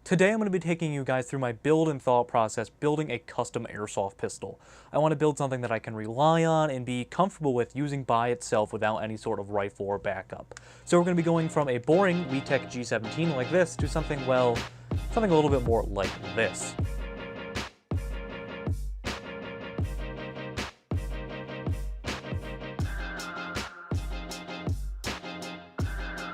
Today I'm going to be taking you guys through my build and thought process building a custom airsoft pistol. I want to build something that I can rely on and be comfortable with using by itself without any sort of rifle or backup. So we're going to be going from a boring WeTech G17 like this to something, well, something a little bit more like this.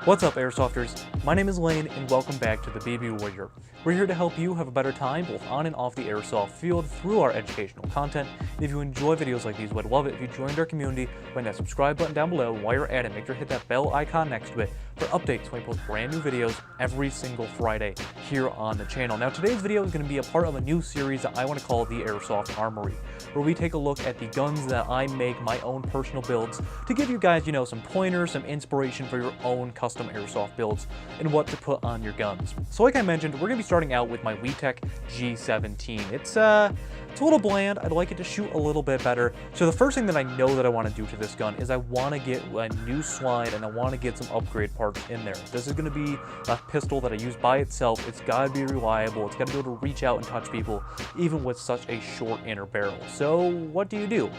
What's up, Airsofters? My name is Lane, and welcome back to the BB Warrior. We're here to help you have a better time both on and off the airsoft field through our educational content. And if you enjoy videos like these, we'd love it if you joined our community. Find that subscribe button down below, and while you're at it, make sure to hit that bell icon next to it for updates when we post brand new videos every single Friday here on the channel. Now, today's video is going to be a part of a new series that I want to call the Airsoft Armory, where we take a look at the guns that I make, my own personal builds, to give you guys, some pointers, some inspiration for your own custom airsoft builds and what to put on your guns. So like I mentioned, we're going to be starting out with my WeTech G17. It's a little bland. I'd like it to shoot a little bit better. So the first thing that I know that I want to do to this gun is I want to get a new slide and I want to get some upgrade parts in there. This is going to be a pistol that I use by itself. It's got to be reliable. It's got to be able to reach out and touch people even with such a short inner barrel. So what do?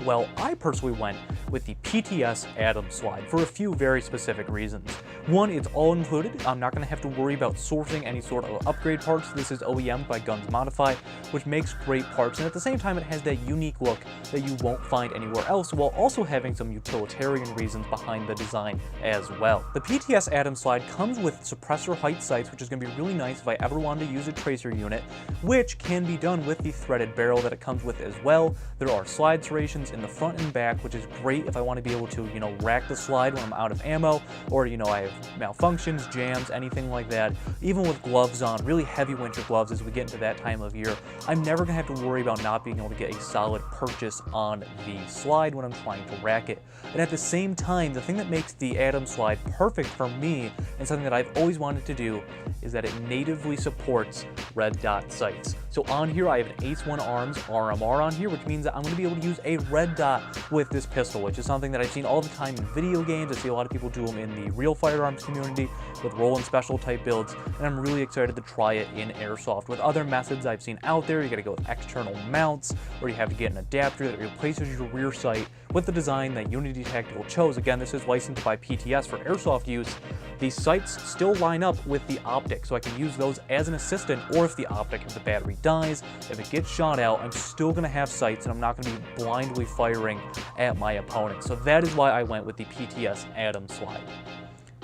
Well, I personally went with the PTS ATOM Side for a few very specific reasons. One, it's all included. I'm not going to have to worry about sourcing any sort of upgrade parts. This is OEM by Guns Modify, which makes great parts, and at the same time it has that unique look that you won't find anywhere else, while also having some utilitarian reasons behind the design as well. The PTS ATOM Side comes with suppressor height sights, which is going to be really nice if I ever wanted to use a tracer unit, which can be done with the threaded barrel that it comes with as well. There are slide serrations in the front and back, which is great if I want to be able to, rack the slide when I'm out of ammo, or, I have malfunctions, jams, anything like that. Even with gloves on, really heavy winter gloves as we get into that time of year, I'm never going to have to worry about not being able to get a solid purchase on the slide when I'm trying to rack it. And at the same time, the thing that makes the ATOM Slide perfect for me, and something that I've always wanted to do, is that it natively supports red dot sights. So on here, I have an Ace 1 Arms RMR on here, which means that I'm going to be able to use a red dot with this pistol, which is something that I've seen all the time in video games. I see a lot of people do them in the real firearms community with roll and special type builds, and I'm really excited to try it in airsoft. With other methods I've seen out there, you got to go with external mounts, or you have to get an adapter that replaces your rear sight with the design that Unity Tactical chose. Again, this is licensed by PTS for airsoft use. These sights still line up with the optic, so I can use those as an assistant, or if the optic, if the battery dies, if it gets shot out, I'm still going to have sights and I'm not going to be blindly firing at my opponent. So that is why I went with the PTS ATOM Slide.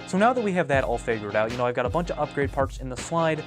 So now that we have that all figured out, I've got a bunch of upgrade parts in the slide.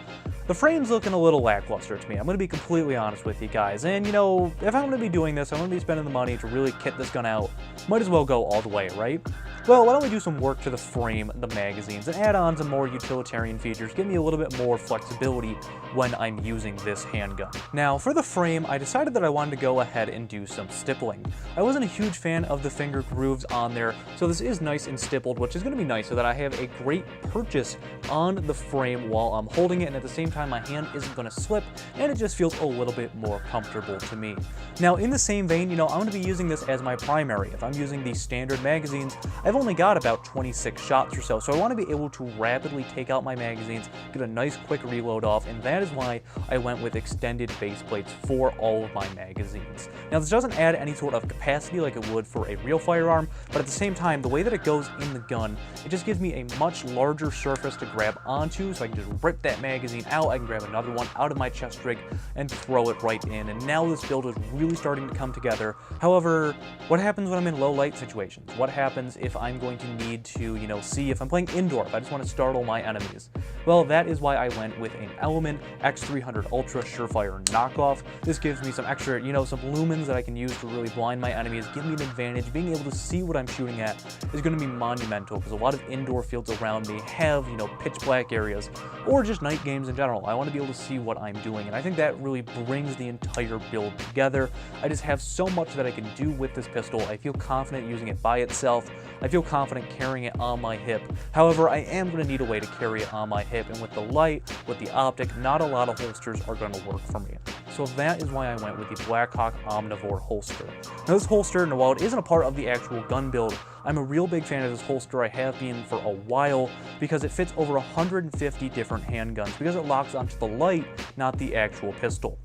The frame's looking a little lackluster to me. I'm going to be completely honest with you guys. And, if I'm going to be doing this, I'm going to be spending the money to really kit this gun out. Might as well go all the way, right? Well, why don't we do some work to the frame, the magazines, and add on some more utilitarian features, give me a little bit more flexibility when I'm using this handgun. Now, for the frame, I decided that I wanted to go ahead and do some stippling. I wasn't a huge fan of the finger grooves on there, so this is nice and stippled, which is going to be nice so that I have a great purchase on the frame while I'm holding it, and at the same time my hand isn't going to slip, and it just feels a little bit more comfortable to me. Now, in the same vein, I'm going to be using this as my primary. If I'm using the standard magazines, I've only got about 26 shots or so I want to be able to rapidly take out my magazines, get a nice quick reload off, and that is why I went with extended base plates for all of my magazines. Now, this doesn't add any sort of capacity like it would for a real firearm, but at the same time, the way that it goes in the gun, it just gives me a much larger surface to grab onto, so I can just rip that magazine out, I can grab another one out of my chest rig and throw it right in, and now this build is really starting to come together. However, what happens when I'm in low light situations? What happens if I'm going to need to, see if I'm playing indoor, if I just want to startle my enemies? Well, that is why I went with an Element X300 Ultra Surefire knockoff. This gives me some extra, some lumens that I can use to really blind my enemies, give me an advantage. Being able to see what I'm shooting at is going to be monumental, because a lot of indoor fields around me have, pitch black areas, or just night games in general. I want to be able to see what I'm doing, and I think that really brings the entire build together. I just have so much that I can do with this pistol. I feel confident using it by itself. I feel confident carrying it on my hip. However, I am going to need a way to carry it on my hip, and with the light, with the optic, not a lot of holsters are going to work for me. So that is why I went with the Blackhawk Omnivore holster. Now this holster, while it isn't a part of the actual gun build, I'm a real big fan of this holster. I have been for a while because it fits over 150 different handguns because it locks onto the light, not the actual pistol.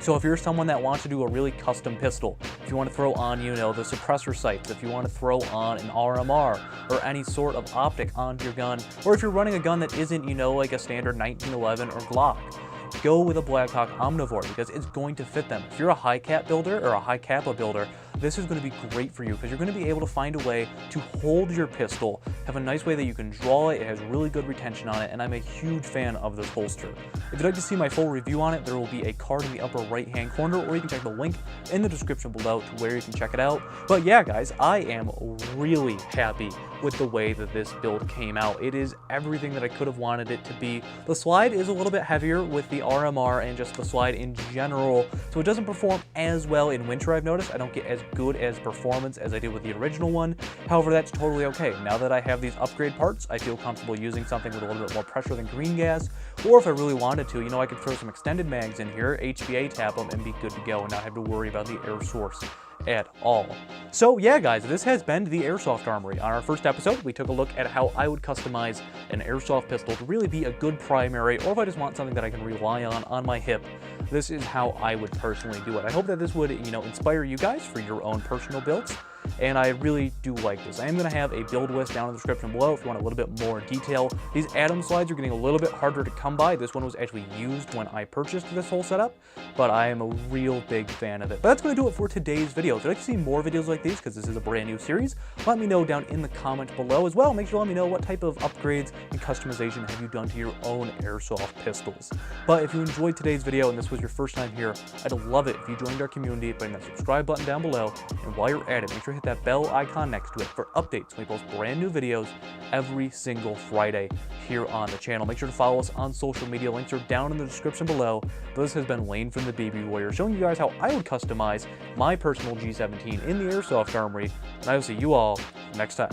So if you're someone that wants to do a really custom pistol, if you want to throw on, you know, the suppressor sights, if you want to throw on an RMR or any sort of optic onto your gun, or if you're running a gun that isn't, you know, like a standard 1911 or Glock, go with a Blackhawk Omnivore because it's going to fit them. If you're a high cap builder or a high Kappa builder, this is going to be great for you because you're going to be able to find a way to hold your pistol, have a nice way that you can draw it. It has really good retention on it, and I'm a huge fan of this holster. If you'd like to see my full review on it, there will be a card in the upper right hand corner, or you can check the link in the description below to where you can check it out. But yeah, guys, I am really happy with the way that this build came out. It is everything that I could have wanted it to be. The slide is a little bit heavier with the RMR and just the slide in general, so it doesn't perform as well in winter. I've noticed I don't get as good as performance as I did with the original one. However, that's totally okay. Now that I have these upgrade parts, I feel comfortable using something with a little bit more pressure than green gas, or if I really wanted to, you know, I could throw some extended mags in here, HBA tap them, and be good to go and not have to worry about the air source at all. So yeah, guys, this has been the Airsoft Armory. On our first episode, we took a look at how I would customize an airsoft pistol to really be a good primary, or if I just want something that I can rely on my hip, this is how I would personally do it. I hope that this would, you know, inspire you guys for your own personal builds. And I really do like this. I am going to have a build list down in the description below if you want a little bit more detail. These ATOM slides are getting a little bit harder to come by. This one was actually used when I purchased this whole setup, but I am a real big fan of it. But that's going to do it for today's video. If you'd like to see more videos like these, because this is a brand new series, let me know down in the comments below as well. Make sure to let me know what type of upgrades and customization have you done to your own airsoft pistols. But if you enjoyed today's video and this was your first time here, I'd love it if you joined our community by hitting that subscribe button down below. And while you're at it, make sure to hit that bell icon next to it for updates when we post brand new videos every single Friday here on the channel. Make sure to follow us on social media. Links are down in the description below. But this has been Lane from the BB Warrior, showing you guys how I would customize my personal G17 in the Airsoft Armory, and I will see you all next time.